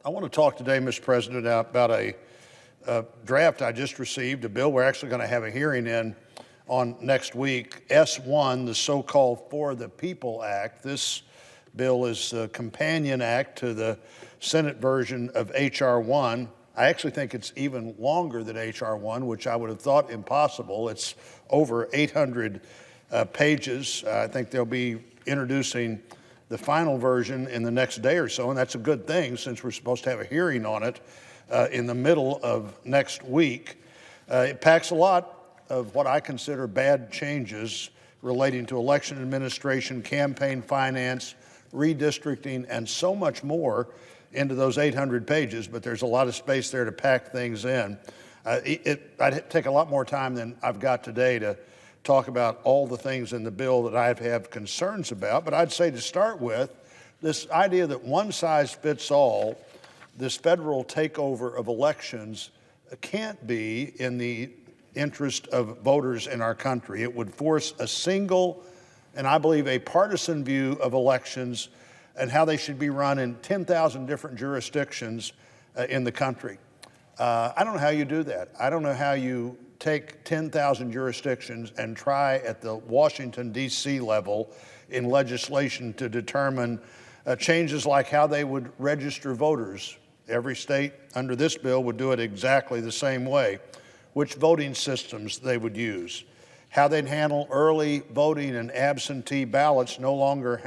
I want to talk today, Mr. President, about a draft I just received, a bill we're actually going to have a hearing in on next week, S1, the so-called For the People Act. This bill is a companion act to the Senate version of H.R. 1. I actually think it's even longer than H.R. 1, which I would have thought impossible. It's over 800 pages. I think they'll be introducing the final version in the next day or so, and that's a good thing since we're supposed to have a hearing on it in the middle of next week. It packs a lot of what I consider bad changes relating to election administration, campaign finance, redistricting, and so much more into those 800 pages, but there's a lot of space there to pack things in. I'd take a lot more time than I've got today to talk about all the things in the bill that I have concerns about, but I'd say to start with, this idea that one size fits all, this federal takeover of elections can't be in the interest of voters in our country. It would force a single, and I believe a partisan view of elections and how they should be run in 10,000 different jurisdictions in the country. I don't know how you do that. I don't know how you take 10,000 jurisdictions and try at the Washington, D.C. level in legislation to determine changes like how they would register voters. Every state under this bill would do it exactly the same way, which voting systems they would use, how they'd handle early voting and absentee ballots, no matter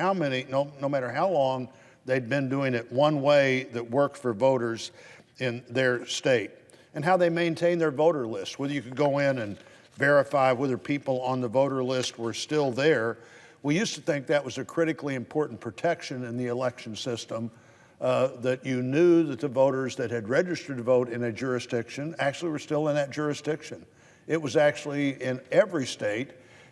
how long they'd been doing it one way that worked for voters in their state, and how they maintain their voter list, whether you could go in and verify whether people on the voter list were still there. We used to think that was a critically important protection in the election system, that you knew that the voters that had registered to vote in a jurisdiction actually were still in that jurisdiction. It was actually in every state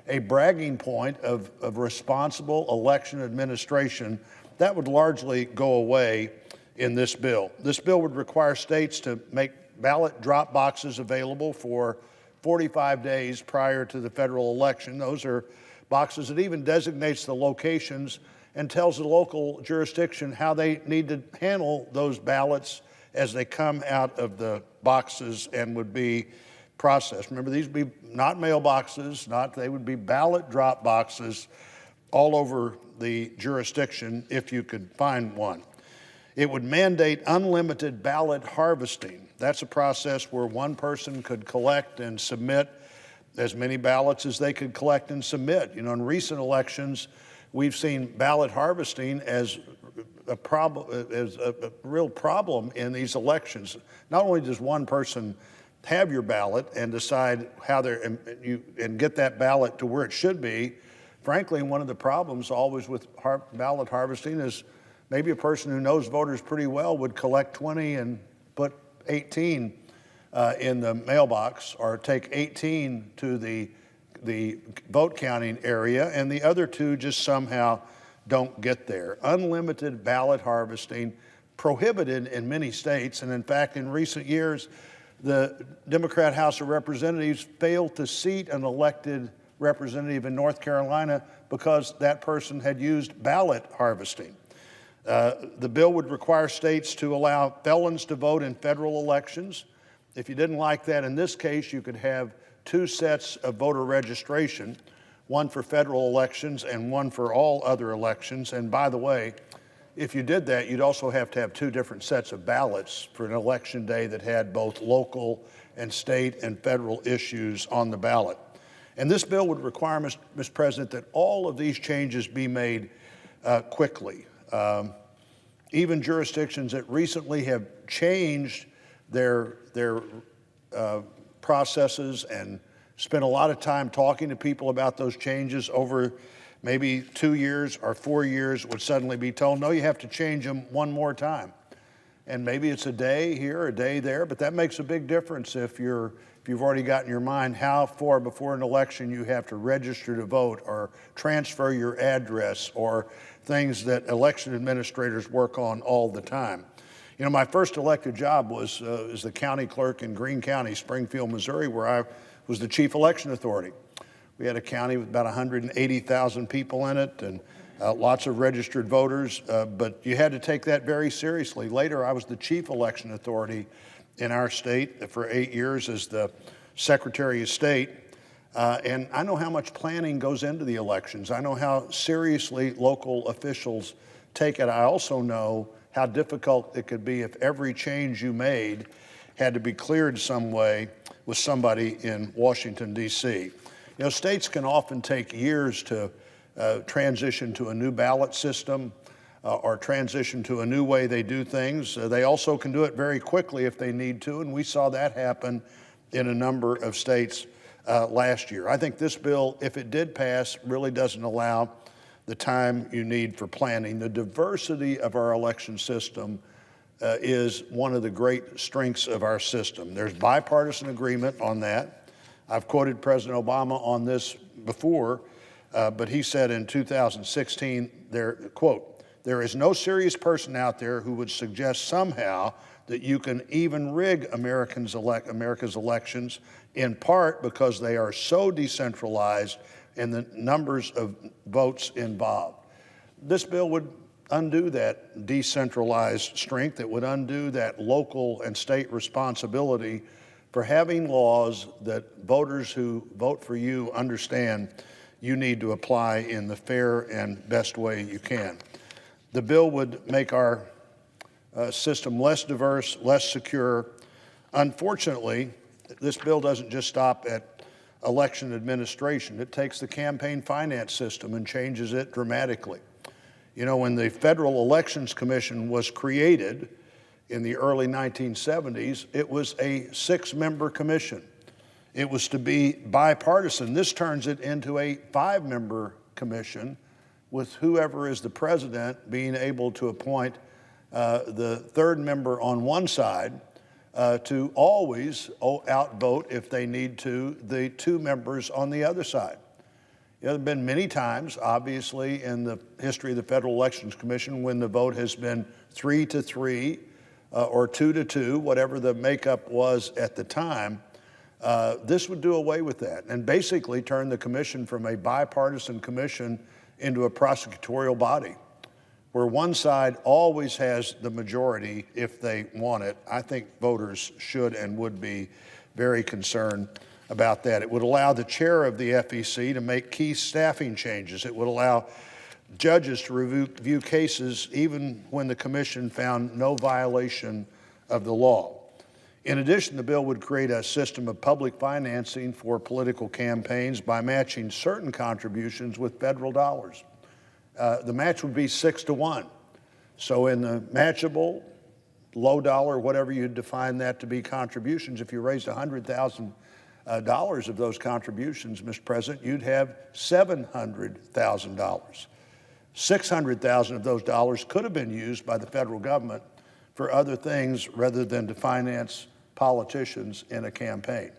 a bragging point of responsible election administration. That would largely go away in this bill. This bill would require states to make ballot drop boxes available for 45 days prior to the federal election. Those are boxes that even designates the locations and tells the local jurisdiction how they need to handle those ballots as they come out of the boxes and would be processed. Remember, these would be not mailboxes, they would be ballot drop boxes all over the jurisdiction if you could find one. It would mandate unlimited ballot harvesting. That's a process where one person could collect and submit as many ballots as they could collect and submit. You know, in recent elections, we've seen ballot harvesting as a problem, as a real problem in these elections. Not only does one person have your ballot and decide how and get that ballot to where it should be, frankly, one of the problems always with ballot harvesting is maybe a person who knows voters pretty well would collect 20 and put 18 in the mailbox, or take 18 to the vote counting area, and the other two just somehow don't get there. Unlimited ballot harvesting, prohibited in many states, and in fact, in recent years, the Democrat House of Representatives failed to seat an elected representative in North Carolina because that person had used ballot harvesting. The bill would require states to allow felons to vote in federal elections. If you didn't like that in this case, you could have two sets of voter registration, one for federal elections and one for all other elections. And by the way, if you did that, you'd also have to have two different sets of ballots for an election day that had both local and state and federal issues on the ballot. And this bill would require, Mr. President, that all of these changes be made quickly. Even jurisdictions that recently have changed their processes and spent a lot of time talking to people about those changes over maybe 2 years or 4 years would suddenly be told, no, you have to change them one more time. And maybe it's a day here, a day there, but that makes a big difference if you've already got in your mind how far before an election you have to register to vote or transfer your address, or things that election administrators work on all the time. You know, my first elected job was as the county clerk in Greene County, Springfield, Missouri, where I was the chief election authority. We had a county with about 180,000 people in it, and lots of registered voters, but you had to take that very seriously. Later, I was the chief election authority in our state for 8 years as the Secretary of State. And I know how much planning goes into the elections. I know how seriously local officials take it. I also know how difficult it could be if every change you made had to be cleared some way with somebody in Washington, D.C. You know, states can often take years to transition to a new ballot system or transition to a new way they do things. They also can do it very quickly if they need to, and we saw that happen in a number of states last year. I think this bill, if it did pass, really doesn't allow the time you need for planning. The diversity of our election system is one of the great strengths of our system. There's bipartisan agreement on that. I've quoted President Obama on this before, but he said in 2016, quote, "There is no serious person out there who would suggest somehow that you can even rig America's elections, in part because they are so decentralized in the numbers of votes involved." This bill would undo that decentralized strength. It would undo that local and state responsibility for having laws that voters who vote for you understand you need to apply in the fair and best way you can. The bill would make our system less diverse, less secure. Unfortunately, this bill doesn't just stop at election administration. It takes the campaign finance system and changes it dramatically. You know, when the Federal Elections Commission was created in the early 1970s, it was a 6-member commission. It was to be bipartisan. This turns it into a 5-member commission with whoever is the president being able to appoint the 3rd member on one side to always outvote, if they need to, the 2 members on the other side. There have been many times, obviously, in the history of the Federal Elections Commission when the vote has been 3-3 or 2-2, whatever the makeup was at the time. This would do away with that and basically turn the commission from a bipartisan commission into a prosecutorial body, where one side always has the majority if they want it. I think voters should and would be very concerned about that. It would allow the chair of the FEC to make key staffing changes. It would allow judges to review cases even when the commission found no violation of the law. In addition, the bill would create a system of public financing for political campaigns by matching certain contributions with federal dollars. The match would be 6-1. So in the matchable, low dollar, whatever you define that to be contributions, if you raised $100,000 of those contributions, Mr. President, you'd have $700,000. $600,000 of those dollars could have been used by the federal government for other things rather than to finance politicians in a campaign.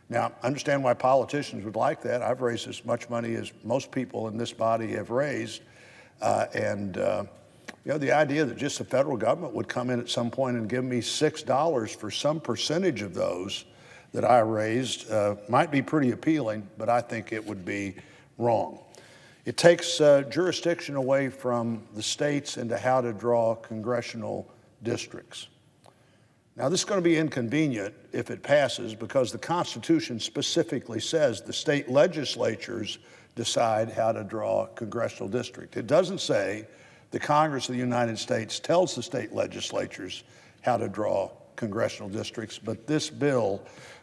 Now, I understand why politicians would like that. I've raised as much money as most people in this body have raised. You know, the idea that just the federal government would come in at some point and give me $6 for some percentage of those that I raised might be pretty appealing, but I think it would be wrong. It takes jurisdiction away from the states into how to draw congressional districts. Now, this is going to be inconvenient if it passes because the Constitution specifically says the state legislatures decide how to draw a congressional district. It doesn't say the Congress of the United States tells the state legislatures how to draw congressional districts, but this bill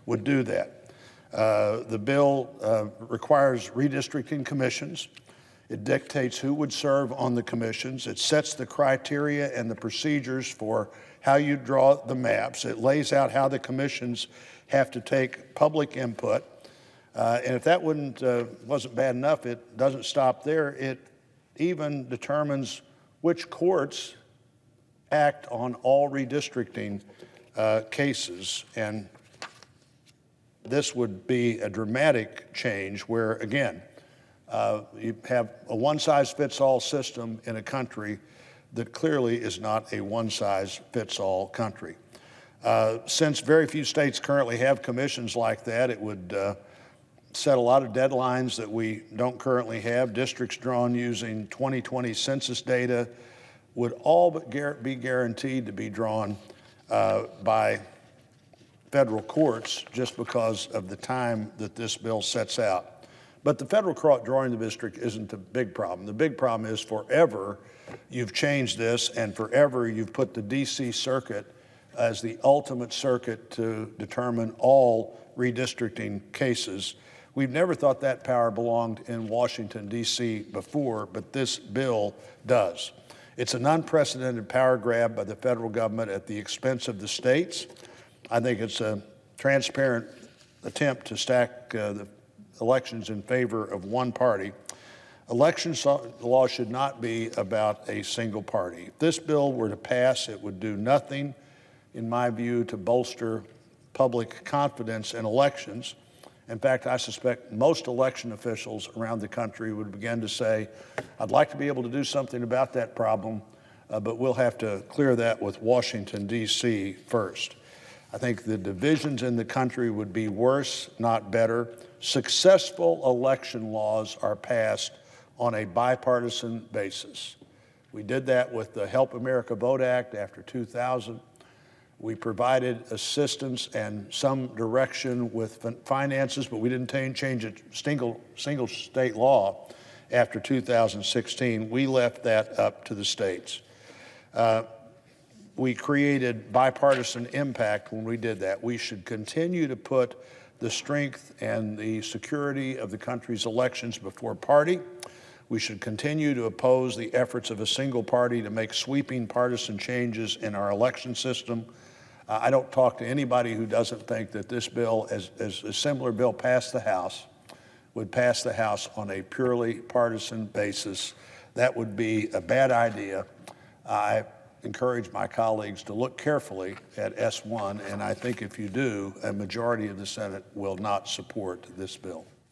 would do that. The bill requires redistricting commissions. It dictates who would serve on the commissions. It sets the criteria and the procedures for how you draw the maps. It lays out how the commissions have to take public input. And if that wasn't bad enough, it doesn't stop there. It even determines which courts act on all redistricting cases. And this would be a dramatic change where, again, you have a one-size-fits-all system in a country that clearly is not a one-size-fits-all country. Since very few states currently have commissions like that, it would set a lot of deadlines that we don't currently have. Districts drawn using 2020 census data would all but be guaranteed to be drawn by federal courts just because of the time that this bill sets out. But the federal court drawing the district isn't the big problem. The big problem is forever you've changed this, and forever you've put the D.C. Circuit as the ultimate circuit to determine all redistricting cases. We've never thought that power belonged in Washington, D.C. before, but this bill does. It's an unprecedented power grab by the federal government at the expense of the states. I think it's a transparent attempt to stack the elections in favor of one party. Election law should not be about a single party. If this bill were to pass, it would do nothing, in my view, to bolster public confidence in elections. In fact, I suspect most election officials around the country would begin to say, I'd like to be able to do something about that problem, but we'll have to clear that with Washington, D.C. first. I think the divisions in the country would be worse, not better. Successful election laws are passed on a bipartisan basis. We did that with the Help America Vote Act after 2000. We provided assistance and some direction with finances, but we didn't change a single state law after 2016. We left that up to the states. We created bipartisan impact when we did that. We should continue to put the strength and the security of the country's elections before party. We should continue to oppose the efforts of a single party to make sweeping partisan changes in our election system. I don't talk to anybody who doesn't think that this bill, as a similar bill passed the House, would pass the House on a purely partisan basis. That would be a bad idea. I encourage my colleagues to look carefully at S1, and I think if you do, a majority of the Senate will not support this bill.